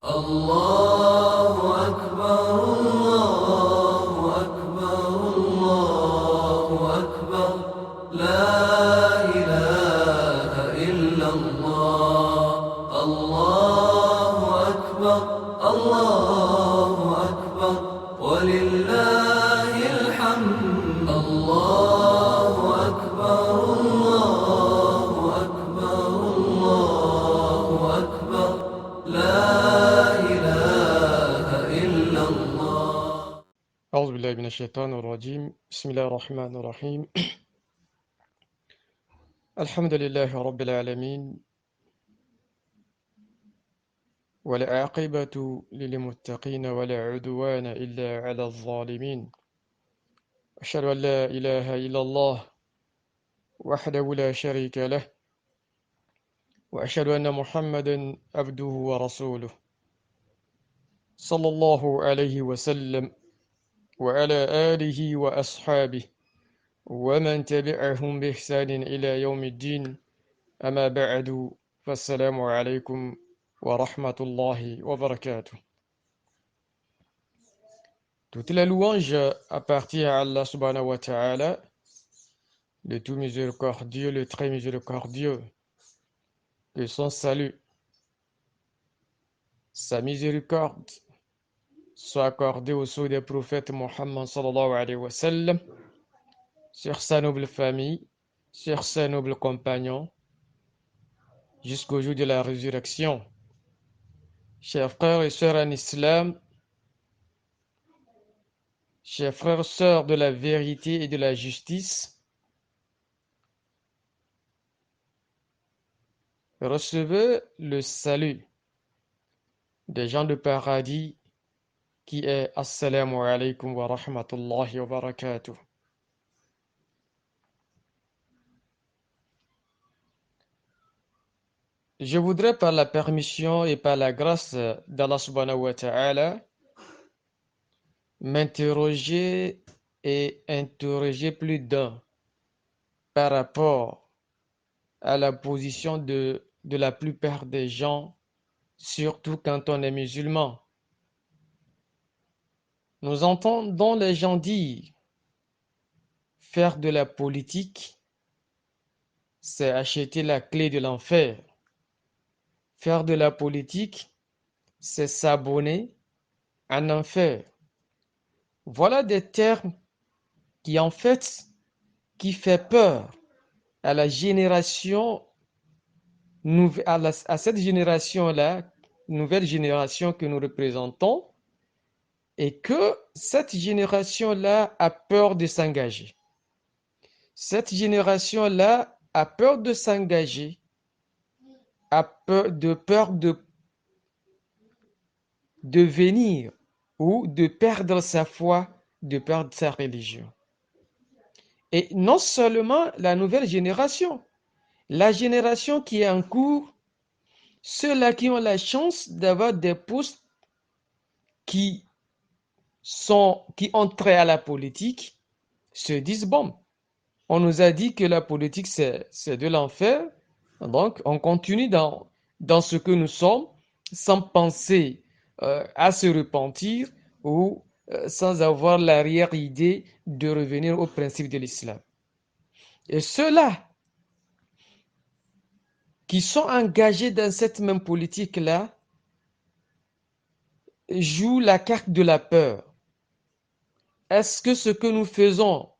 الله أكبر الله أكبر الله أكبر لا إله إلا الله الله أكبر الله أكبر ولله الحمد الله أكبر الله أكبر الله أكبر لا أعوذ بالله من الشيطان الرجيم بسم الله الرحمن الرحيم الحمد لله رب العالمين والعاقبة للمتقين ولا عدوان إلا على الظالمين أشهد أن لا إله إلا الله وحده لا شريك له وأشهد أن محمدا عبده ورسوله صلى الله عليه وسلم وعلى آله وأصحابه ومن تبعهم بإحسان إلى يوم الدين أما بعد فالسلام عليكم ورحمة الله وبركاته. Toute la louange appartient à Allah subhanahu wa ta'ala, le tout miséricordieux, le très miséricordieux, que son salut, sa miséricorde soit accordée au sceau des prophètes Muhammad sallallahu alayhi wa sallam, sur sa noble famille, sur ses nobles compagnons, jusqu'au jour de la résurrection. Chers frères et sœurs en islam, chers frères et sœurs de la vérité et de la justice, recevez le salut des gens de paradis qui est Assalamu alaikum wa rahmatullahi wa barakatuh. Je voudrais par la permission et par la grâce d'Allah subhanahu wa ta'ala m'interroger et interroger plus d'un par rapport à la position de la plupart des gens, surtout quand on est musulman. Nous entendons les gens dire faire de la politique, c'est acheter la clé de l'enfer. Faire de la politique, c'est s'abonner à un enfer. Voilà des termes qui en fait qui fait peur à la génération à cette génération-là, nouvelle génération que nous représentons, et que cette génération-là a peur de s'engager. Cette génération-là a peur de s'engager, a peur de devenir ou de perdre sa foi, de perdre sa religion. Et non seulement la nouvelle génération, la génération qui est en cours, ceux-là qui ont la chance d'avoir des postes qui ont trait à la politique, se disent, bon, on nous a dit que la politique c'est de l'enfer, donc on continue dans ce que nous sommes sans penser à se repentir ou sans avoir l'arrière-idée de revenir au principe de l'islam. Et ceux-là qui sont engagés dans cette même politique-là jouent la carte de la peur. Est-ce que ce que nous faisons,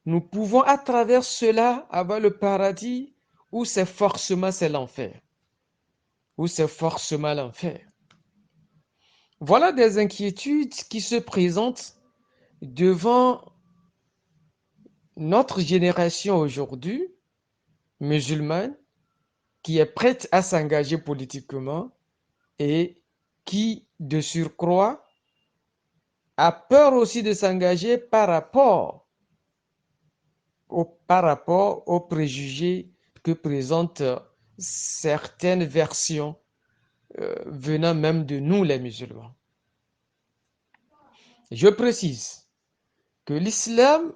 nous pouvons à travers cela avoir le paradis ou c'est forcément l'enfer? Ou c'est forcément l'enfer? Voilà des inquiétudes qui se présentent devant notre génération aujourd'hui, musulmane, qui est prête à s'engager politiquement et qui, de surcroît, a peur aussi de s'engager par rapport aux préjugés que présentent certaines versions venant même de nous les musulmans. Je précise que l'islam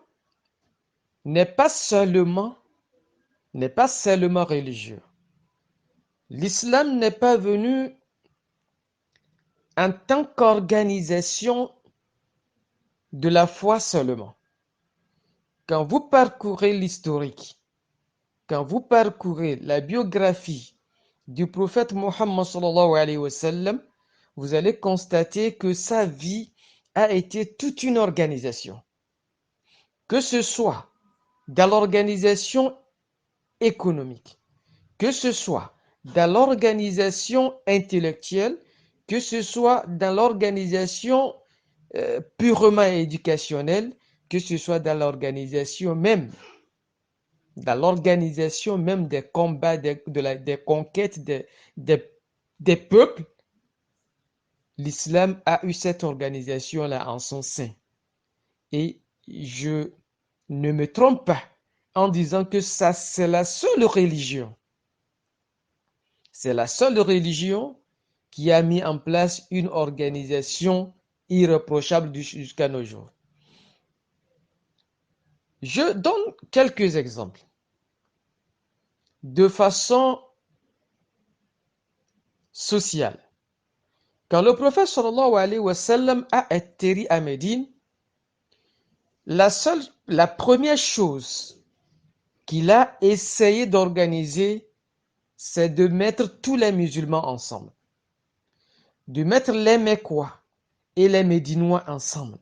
n'est pas seulement religieux. L'islam n'est pas venu en tant qu'organisation de la foi seulement. Quand vous parcourez l'historique, quand vous parcourez la biographie du prophète Mohammed sallallahu alayhi wa sallam, vous allez constater que sa vie a été toute une organisation. Que ce soit dans l'organisation économique, que ce soit dans l'organisation intellectuelle, que ce soit dans l'organisation purement éducationnelle, que ce soit dans l'organisation même des combats, des conquêtes des peuples, l'islam a eu cette organisation-là en son sein. Et je ne me trompe pas en disant que ça, c'est la seule religion. C'est la seule religion qui a mis en place une organisation irréprochable jusqu'à nos jours. Je donne quelques exemples. De façon sociale. Quand le prophète sallallahu alayhi wa sallam a atterri à Médine, la première chose qu'il a essayé d'organiser, c'est de mettre tous les musulmans ensemble. De mettre les Mecquois et les Médinois ensemble.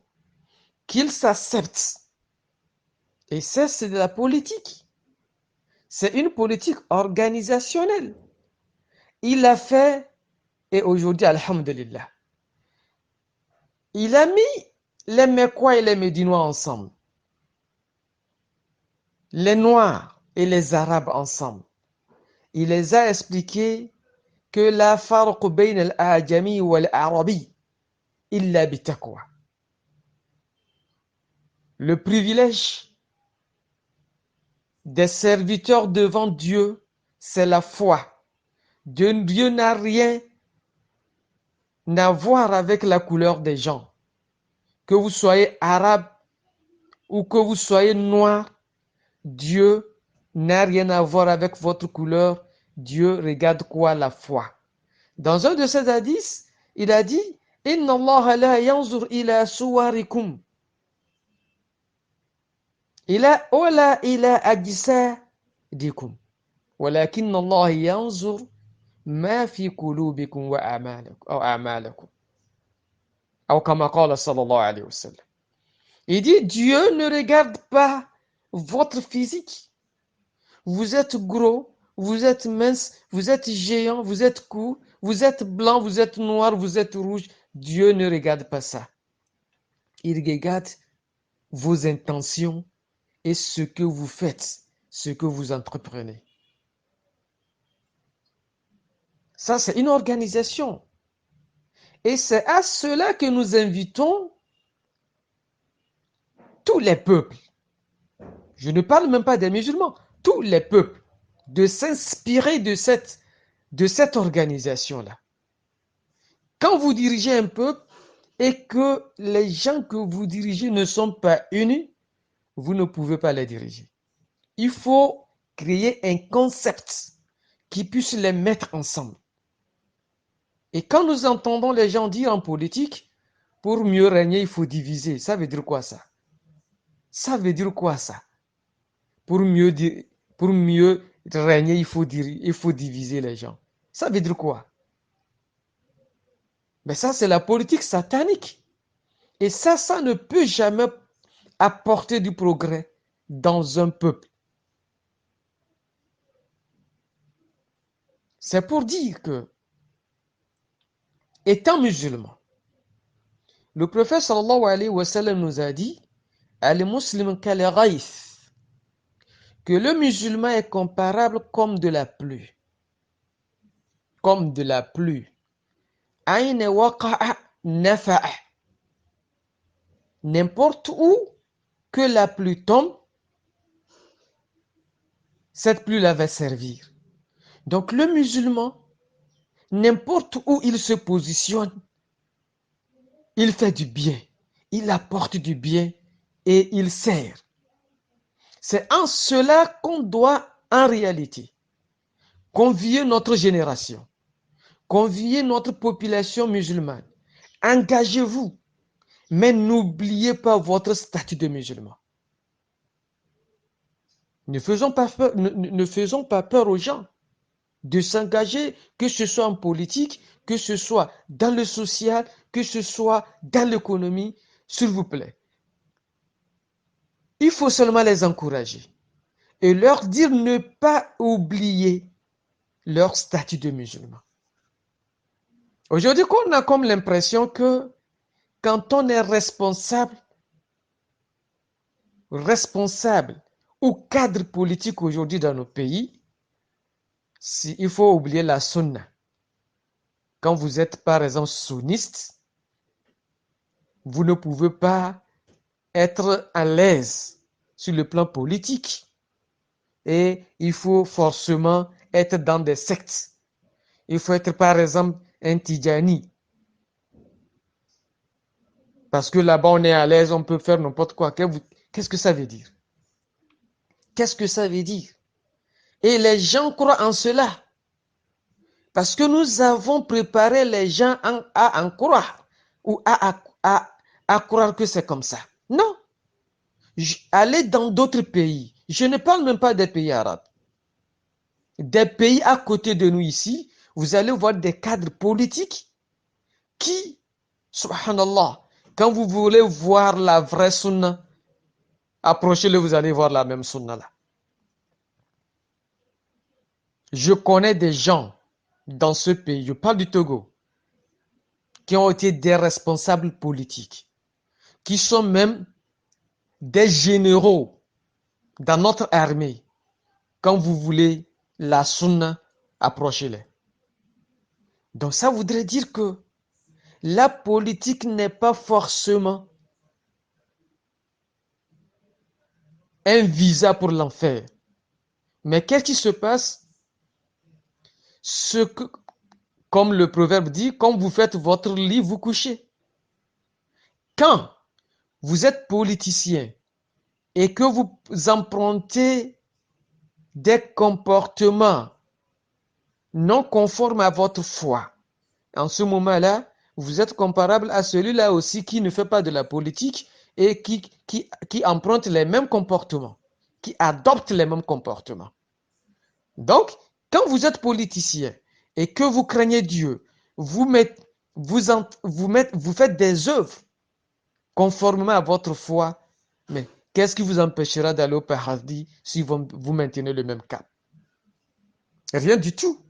Qu'ils s'acceptent. Et ça, c'est de la politique. C'est une politique organisationnelle. Il l'a fait, et aujourd'hui, alhamdulillah, il a mis les Mecquois et les Médinois ensemble. Les Noirs et les Arabes ensemble. Il les a expliqué que la farq bayn al-ajami wal-arabi illa bitaqwa. Le privilège des serviteurs devant Dieu, c'est la foi. Dieu n'a rien à voir avec la couleur des gens. Que vous soyez arabe ou que vous soyez noir, Dieu n'a rien à voir avec votre couleur. Dieu regarde quoi? La foi. Dans un de ses hadiths, il a dit Inna Allah la yanzur ila suwarikum wala ila ajsadikum walakin Allah yanzur ma fi qulubikum wa a'malakum. Ou kama qala sallallahu alayhi wa sallam. Il dit Dieu ne regarde pas votre physique. Vous êtes gros, vous êtes mince, vous êtes géant, vous êtes court, vous êtes blanc, vous êtes noir, vous êtes rouge. Dieu ne regarde pas ça. Il regarde vos intentions et ce que vous faites, ce que vous entreprenez. Ça, c'est une organisation. Et c'est à cela que nous invitons tous les peuples. Je ne parle même pas des musulmans. Tous les peuples, de s'inspirer de cette organisation-là. Quand vous dirigez un peuple et que les gens que vous dirigez ne sont pas unis, vous ne pouvez pas les diriger. Il faut créer un concept qui puisse les mettre ensemble. Et quand nous entendons les gens dire en politique, pour mieux régner, il faut diviser. Ça veut dire quoi ça? Ça veut dire quoi ça? Pour mieux régner, il faut diviser les gens. Ça veut dire quoi? Mais ça, c'est la politique satanique. Et ça ne peut jamais apporter du progrès dans un peuple. C'est pour dire que, étant musulman, le prophète sallallahu alayhi wa sallam nous a dit Al-Muslim kal-ghayth, que le musulman est comparable comme de la pluie. Comme de la pluie. Aïna waqa'a nafa'a. N'importe où que la pluie tombe, cette pluie-là va servir. Donc le musulman, n'importe où il se positionne, il fait du bien, il apporte du bien et il sert. C'est en cela qu'on doit, en réalité, convier notre génération, convier notre population musulmane engagez-vous, mais n'oubliez pas votre statut de musulman. Ne faisons pas peur aux gens de s'engager, que ce soit en politique, que ce soit dans le social, que ce soit dans l'économie, s'il vous plaît. Il faut seulement les encourager et leur dire ne pas oublier leur statut de musulman. Aujourd'hui, on a comme l'impression que quand on est responsable ou cadre politique aujourd'hui dans nos pays, il faut oublier la sunna. Quand vous êtes par exemple sunniste, vous ne pouvez pas être à l'aise sur le plan politique. Et il faut forcément être dans des sectes. Il faut être par exemple un Tidjani. Parce que là-bas on est à l'aise, on peut faire n'importe quoi. Qu'est-ce que ça veut dire? Qu'est-ce que ça veut dire? Et les gens croient en cela. Parce que nous avons préparé les gens à en croire. Ou à croire que c'est comme ça. Non. Allez dans d'autres pays. Je ne parle même pas des pays arabes. Des pays à côté de nous ici, vous allez voir des cadres politiques qui, subhanallah, quand vous voulez voir la vraie sunna, approchez-le, vous allez voir la même sunna là. Je connais des gens dans ce pays, je parle du Togo, qui ont été des responsables politiques, qui sont même des généraux dans notre armée. Quand vous voulez la sunna, approchez-les. Donc ça voudrait dire que la politique n'est pas forcément un visa pour l'enfer. Mais qu'est-ce qui se passe? Comme le proverbe dit, quand vous faites votre lit, vous couchez. Quand vous êtes politicien et que vous empruntez des comportements non conformes à votre foi, en ce moment-là, vous êtes comparable à celui-là aussi qui ne fait pas de la politique et qui emprunte les mêmes comportements, qui adopte les mêmes comportements. Donc, quand vous êtes politicien et que vous craignez Dieu, vous faites des œuvres conformément à votre foi, mais qu'est-ce qui vous empêchera d'aller au paradis si vous maintenez le même cap? Rien du tout.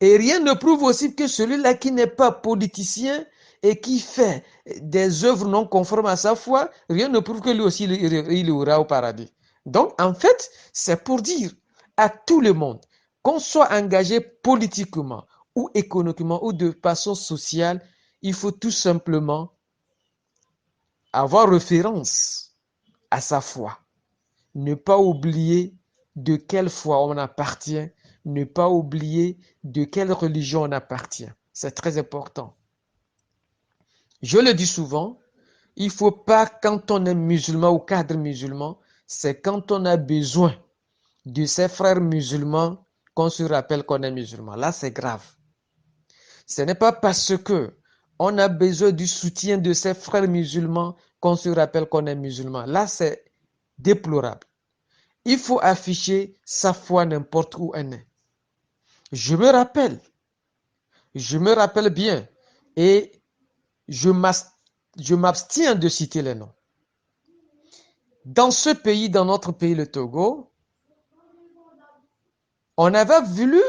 Et rien ne prouve aussi que celui-là qui n'est pas politicien et qui fait des œuvres non conformes à sa foi, rien ne prouve que lui aussi il ira au paradis. Donc, en fait, c'est pour dire à tout le monde, qu'on soit engagé politiquement ou économiquement ou de façon sociale, il faut tout simplement avoir référence à sa foi. Ne pas oublier de quelle foi on appartient, ne pas oublier de quelle religion on appartient. C'est très important. Je le dis souvent, il ne faut pas, quand on est musulman ou cadre musulman, c'est quand on a besoin de ses frères musulmans qu'on se rappelle qu'on est musulman. Là, c'est grave. Ce n'est pas parce que on a besoin du soutien de ses frères musulmans qu'on se rappelle qu'on est musulman. Là, c'est déplorable. Il faut afficher sa foi n'importe où elle est. Je me rappelle bien, et je m'abstiens de citer les noms. Dans ce pays, dans notre pays, le Togo, on avait voulu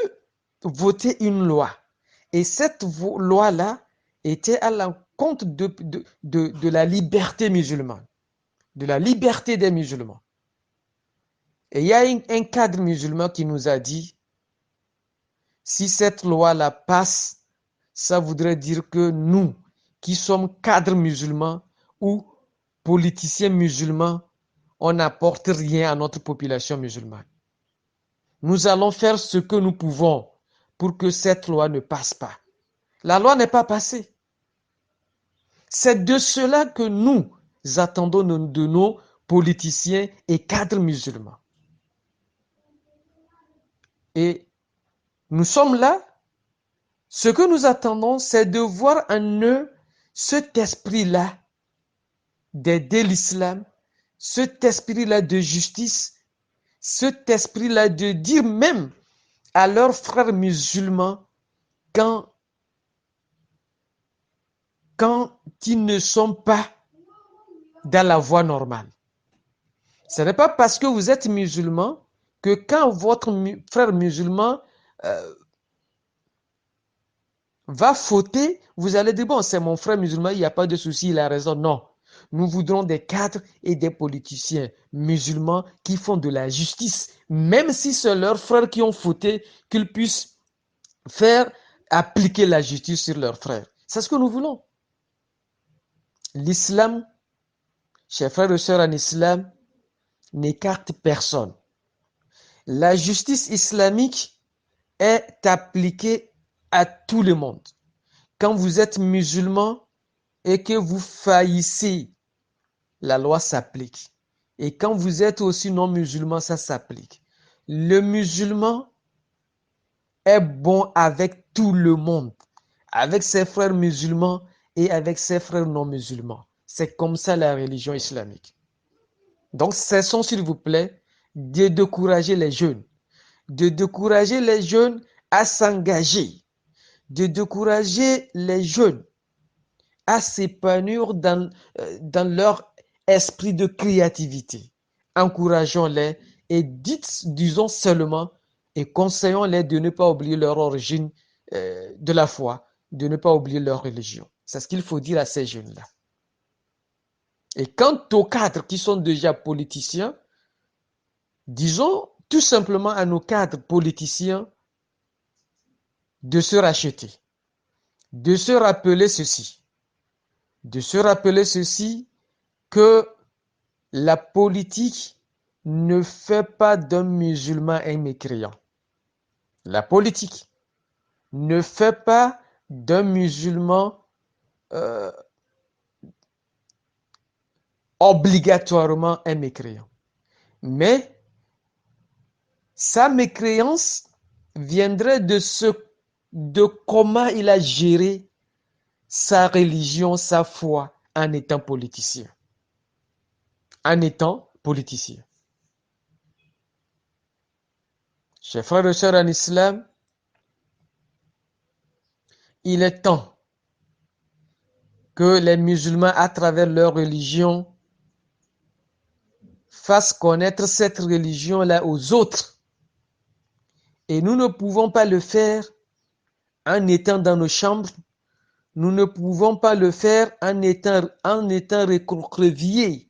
voter une loi. Et cette loi-là était à l'encontre de la liberté musulmane, de la liberté des musulmans. Et il y a un cadre musulman qui nous a dit, si cette loi-là passe, ça voudrait dire que nous, qui sommes cadres musulmans ou politiciens musulmans, on n'apporte rien à notre population musulmane. Nous allons faire ce que nous pouvons pour que cette loi ne passe pas. La loi n'est pas passée. C'est de cela que nous attendons de nos politiciens et cadres musulmans. Et nous sommes là. Ce que nous attendons, c'est de voir en eux cet esprit-là d'aider l'islam, cet esprit-là de justice, cet esprit-là de dire même à leurs frères musulmans quand ils ne sont pas dans la voie normale. Ce n'est pas parce que vous êtes musulman que quand votre frère musulman va fauter, vous allez dire, bon, c'est mon frère musulman, il n'y a pas de souci, il a raison. Non. Nous voudrons des cadres et des politiciens musulmans qui font de la justice, même si c'est leurs frères qui ont fauté, qu'ils puissent faire appliquer la justice sur leurs frères. C'est ce que nous voulons. L'islam, chers frères et sœurs en islam, n'écarte personne. La justice islamique est appliquée à tout le monde. Quand vous êtes musulman et que vous faillissez, la loi s'applique. Et quand vous êtes aussi non musulman, ça s'applique. Le musulman est bon avec tout le monde, avec ses frères musulmans et avec ses frères non musulmans. C'est comme ça la religion islamique. Donc, cessons s'il vous plaît de décourager les jeunes, à s'engager, de décourager les jeunes à s'épanouir dans leur esprit de créativité. Encourageons-les et disons seulement et conseillons-les de ne pas oublier leur origine de la foi, de ne pas oublier leur religion. C'est ce qu'il faut dire à ces jeunes-là. Et quant aux cadres qui sont déjà politiciens, disons tout simplement à nos cadres politiciens de se racheter, de se rappeler ceci, que la politique ne fait pas d'un musulman un mécréant. La politique ne fait pas d'un musulman obligatoirement un mécréant. Mais sa mécréance viendrait de comment il a géré sa religion, sa foi en étant politicien. Chers frères et sœurs en islam, il est temps que les musulmans, à travers leur religion, fassent connaître cette religion-là aux autres. Et nous ne pouvons pas le faire en étant dans nos chambres. Nous ne pouvons pas le faire en étant recroquevillés.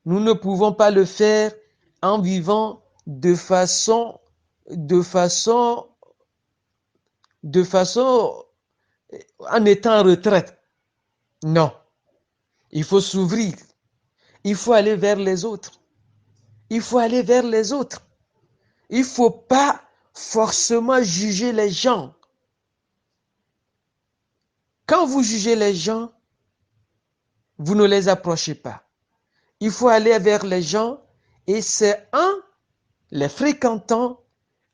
Nous ne pouvons pas le faire en vivant de façon en étant en retraite. Non. Il faut s'ouvrir. Il faut aller vers les autres. Il ne faut pas forcément juger les gens. Quand vous jugez les gens, vous ne les approchez pas. Il faut aller vers les gens et c'est en les fréquentant,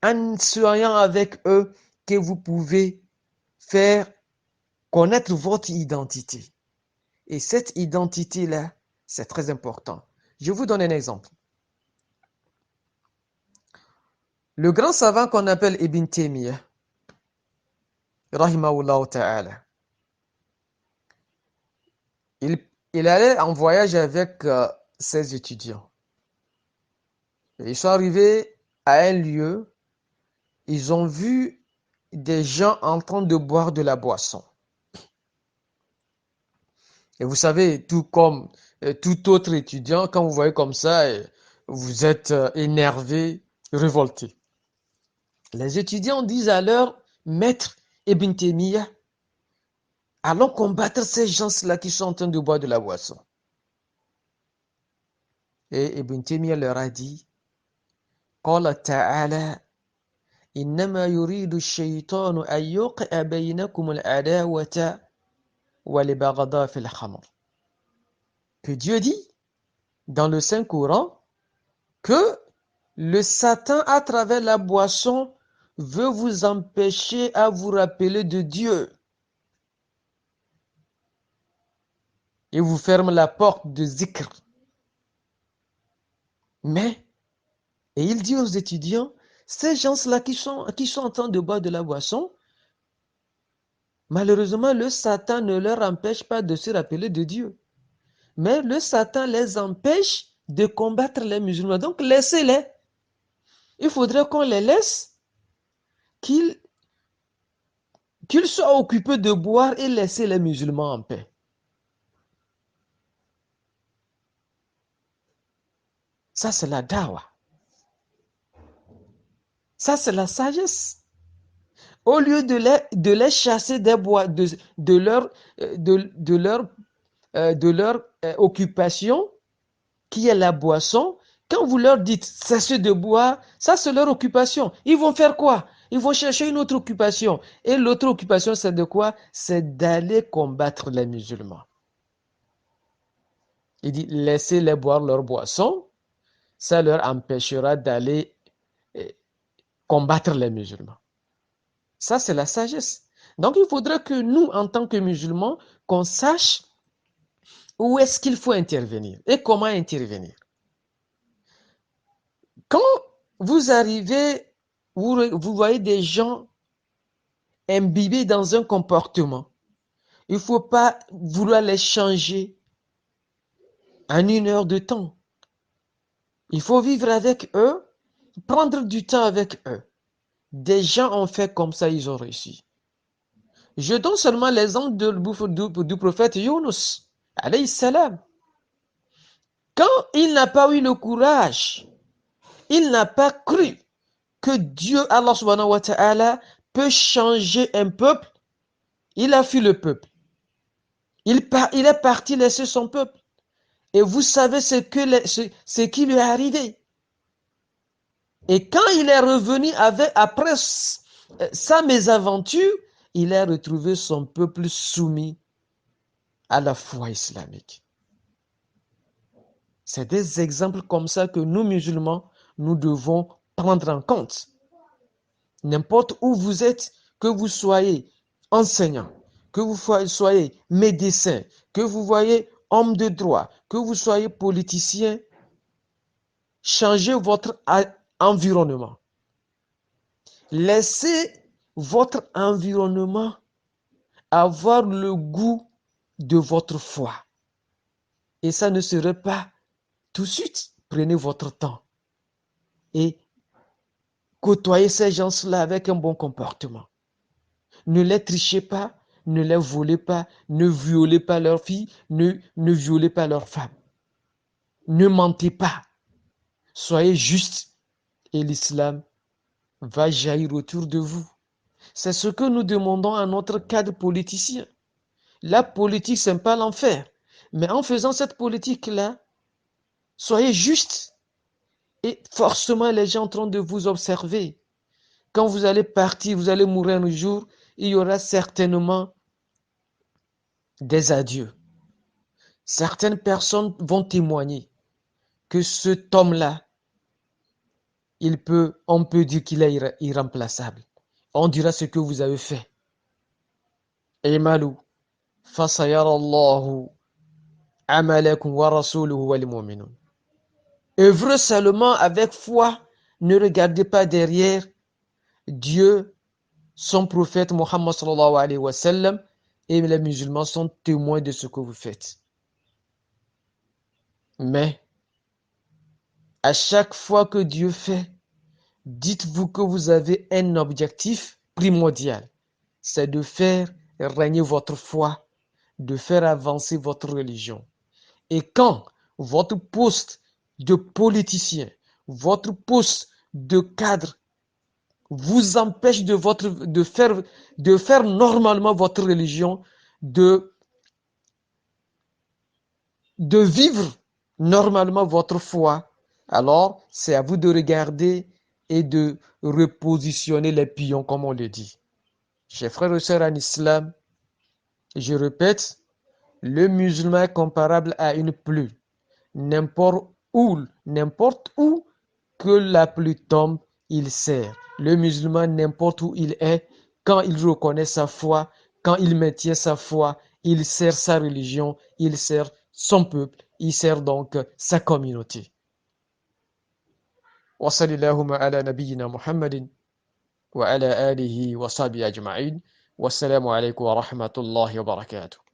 en soyant avec eux, que vous pouvez faire connaître votre identité. Et cette identité-là, c'est très important. Je vous donne un exemple. Le grand savant qu'on appelle Ibn Taymiyyah, rahimahullah ta'ala, il allait en voyage avec ses étudiants. Et ils sont arrivés à un lieu, ils ont vu des gens en train de boire de la boisson. Et vous savez, tout comme tout autre étudiant, quand vous voyez comme ça, vous êtes énervé, révolté. Les étudiants disent à leur maître Ibn Taymiyyah, allons combattre ces gens-là qui sont en train de boire de la boisson. Et Ibn Taymiyyah leur a dit, قال تعالى إنما يريد الشيطان أن يوقع بينكم العداوة والبغضاء في الخمر. Que Dieu dit dans le Saint-Coran que le Satan à travers la boisson veut vous empêcher à vous rappeler de Dieu. Ils vous ferment la porte de zikr. Mais, et il dit aux étudiants, ces gens-là qui sont en train de boire de la boisson, malheureusement, le Satan ne leur empêche pas de se rappeler de Dieu. Mais le Satan les empêche de combattre les musulmans. Donc, laissez-les. Il faudrait qu'on les laisse, qu'ils soient occupés de boire et laisser les musulmans en paix. Ça, c'est la dawa. Ça, c'est la sagesse. Au lieu de les chasser des bois, de leur occupation, qui est la boisson, quand vous leur dites cessez de boire, ça c'est leur occupation. Ils vont faire quoi? Ils vont chercher une autre occupation. Et l'autre occupation, c'est de quoi? C'est d'aller combattre les musulmans. Il dit laissez-les boire leur boisson, ça leur empêchera d'aller combattre les musulmans. Ça, c'est la sagesse. Donc, il faudrait que nous, en tant que musulmans, qu'on sache où est-ce qu'il faut intervenir et comment intervenir. Quand vous arrivez, vous voyez des gens imbibés dans un comportement, il ne faut pas vouloir les changer en une heure de temps. Il faut vivre avec eux, prendre du temps avec eux. Des gens ont fait comme ça, ils ont réussi. Je donne seulement l'exemple du prophète Yunus, alayhi salam. Quand il n'a pas eu le courage, il n'a pas cru que Dieu, Allah subhanahu wa ta'ala, peut changer un peuple, il a fui le peuple. Il est parti laisser son peuple. Et vous savez ce qui lui est arrivé. Et quand il est revenu après sa mésaventure, il a retrouvé son peuple soumis à la foi islamique. C'est des exemples comme ça que nous, musulmans, nous devons prendre en compte. N'importe où vous êtes, que vous soyez enseignant, que vous soyez médecin, que vous soyez homme de droit, que vous soyez politicien, changez votre environnement. Laissez votre environnement avoir le goût de votre foi. Et ça ne serait pas tout de suite. Prenez votre temps et côtoyez ces gens-là avec un bon comportement. Ne les trichez pas, ne les volez pas, ne violez pas leurs filles, ne violez pas leurs femmes. Ne mentez pas. Soyez juste et l'islam va jaillir autour de vous. C'est ce que nous demandons à notre cadre politicien. La politique, ce n'est pas l'enfer. Mais en faisant cette politique-là, soyez juste. Et forcément, les gens en train de vous observer. Quand vous allez partir, vous allez mourir un jour, il y aura certainement des adieux. Certaines personnes vont témoigner que cet homme-là, on peut dire qu'il est irremplaçable. On dira ce que vous avez fait. Imalu, fasayarallahu amalakum wa rasuluhu wal mu'minun. Œuvrez seulement avec foi, ne regardez pas derrière. Dieu, son prophète Muhammad sallallahu alayhi wa sallam et les musulmans sont témoins de ce que vous faites. Mais à chaque fois que Dieu fait, dites-vous que vous avez un objectif primordial, c'est de faire régner votre foi, de faire avancer votre religion. Et quand votre poste de politicien, votre poste de cadre vous empêche de faire normalement votre religion, de vivre normalement votre foi, alors c'est à vous de regarder et de repositionner les pions, comme on le dit. Chers frères et sœurs en islam, je répète, le musulman est comparable à une pluie. N'importe où que la pluie tombe, il sert. Le musulman, n'importe où il est, quand il reconnaît sa foi, quand il maintient sa foi, il sert sa religion, il sert son peuple, il sert donc sa communauté. وصل اللهم على نبينا محمد وعلى آله وصحبه أجمعين والسلام عليكم ورحمة الله وبركاته.